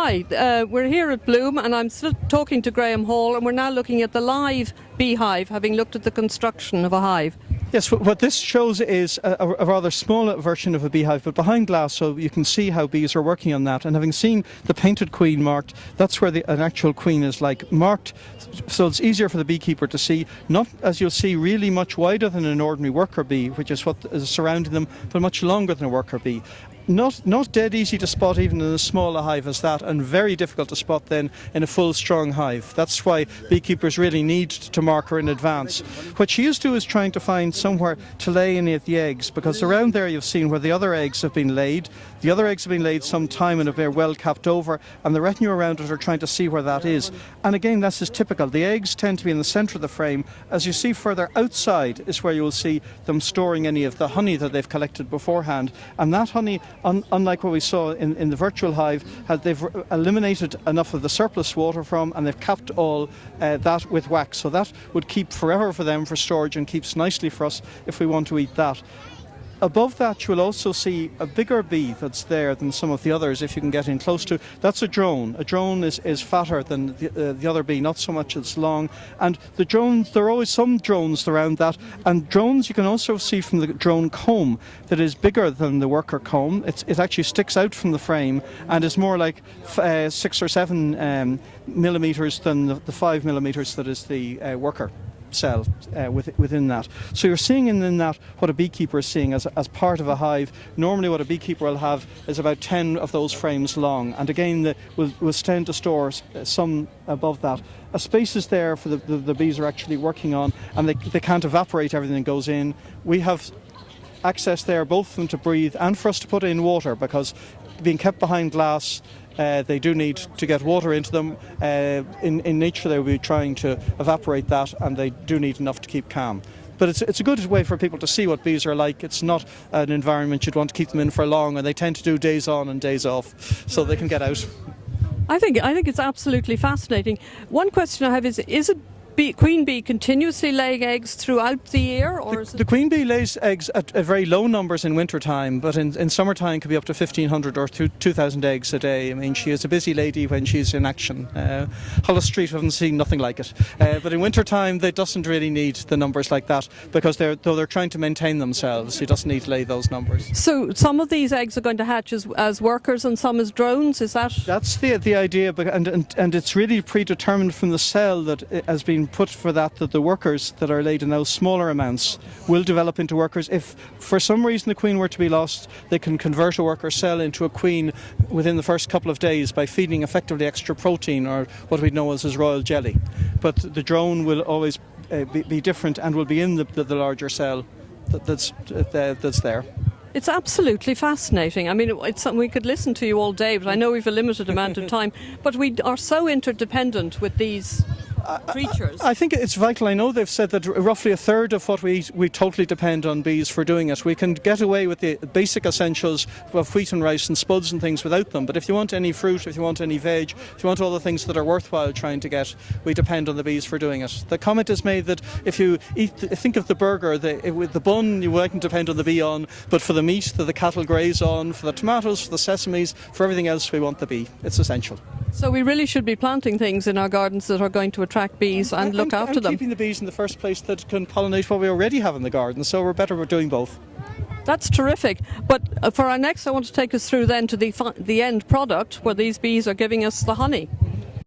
Hi, we're here at Bloom and I'm still talking to Graham Hall, and we're now looking at the live beehive, having looked at the construction of a hive. Yes, what this shows is a rather small version of a beehive, but behind glass, so you can see how bees are working on that. And having seen the painted queen marked, that's where an actual queen is marked, so it's easier for the beekeeper to see. Not, as you'll see, really much wider than an ordinary worker bee, which is what is surrounding them, but much longer than a worker bee. Not dead easy to spot even in as small a hive as that, and very difficult to spot then in a full strong hive. That's why beekeepers really need to mark her in advance. What she is doing is trying to find somewhere to lay any of the eggs, because around there you've seen where the other eggs have been laid. The other eggs have been laid some time and they're well capped over, and the retinue around it are trying to see where that is. And again, this is typical. The eggs tend to be in the centre of the frame. As you see further outside is where you will see them storing any of the honey that they've collected beforehand. And that honey, unlike what we saw in the virtual hive, they've eliminated enough of the surplus water from, and they've capped all that with wax. So that would keep forever for them for storage, and keeps nicely for us if we want to eat that. Above that, you will also see a bigger bee that's there than some of the others, if you can get in close to. That's a drone. A drone is fatter than the other bee, not so much as long. And the drones, there are always some drones around that. And drones you can also see from the drone comb that is bigger than the worker comb. It actually sticks out from the frame and is more like 6 or 7 millimetres than the 5 millimetres that is the worker cell within that. So you're seeing in that what a beekeeper is seeing as part of a hive. Normally what a beekeeper will have is about 10 of those frames long, and again will tend to store some above that. A space is there for the bees are actually working on, and they can't evaporate everything that goes in. We have access there both for them to breathe and for us to put in water, because being kept behind glass, they do need to get water into them. In nature they will be trying to evaporate that, and they do need enough to keep calm. But it's a good way for people to see what bees are like. It's not an environment you'd want to keep them in for long, and they tend to do days on and days off, so they can get out. I think it's absolutely fascinating. One question I have is a queen bee continuously laying eggs throughout the year? Or the queen bee lays eggs at very low numbers in winter time, but in summertime can be up to 1,500 or 2,000 eggs a day. I mean, she is a busy lady when she's in action. Hollis Street haven't seen nothing like it. But in winter time, they doesn't really need the numbers like that, because though they're trying to maintain themselves, she doesn't need to lay those numbers. So some of these eggs are going to hatch as workers and some as drones, is that? That's the idea, and it's really predetermined from the cell that has been put for that the workers that are laid in those smaller amounts will develop into workers. If for some reason the queen were to be lost, they can convert a worker cell into a queen within the first couple of days by feeding effectively extra protein, or what we know as royal jelly. But the drone will always be different and will be in the larger cell that's there. It's absolutely fascinating. I mean, it's something we could listen to you all day, but I know we've a limited amount of time. But we are so interdependent with these creatures. I think it's vital. I know they've said that roughly a third of what we eat, we totally depend on bees for doing it. We can get away with the basic essentials of wheat and rice and spuds and things without them, but if you want any fruit, if you want any veg, if you want all the things that are worthwhile trying to get, we depend on the bees for doing it. The comment is made that if you think of the burger, with the bun you wouldn't depend on the bee on, but for the meat that the cattle graze on, for the tomatoes, for the sesames, for everything else we want the bee. It's essential. So we really should be planting things in our gardens that are going to attract bees and look after them. Keeping the bees in the first place that can pollinate what we already have in the garden, so we're better at doing both. That's terrific. But for our next, I want to take us through then to the end product, where these bees are giving us the honey.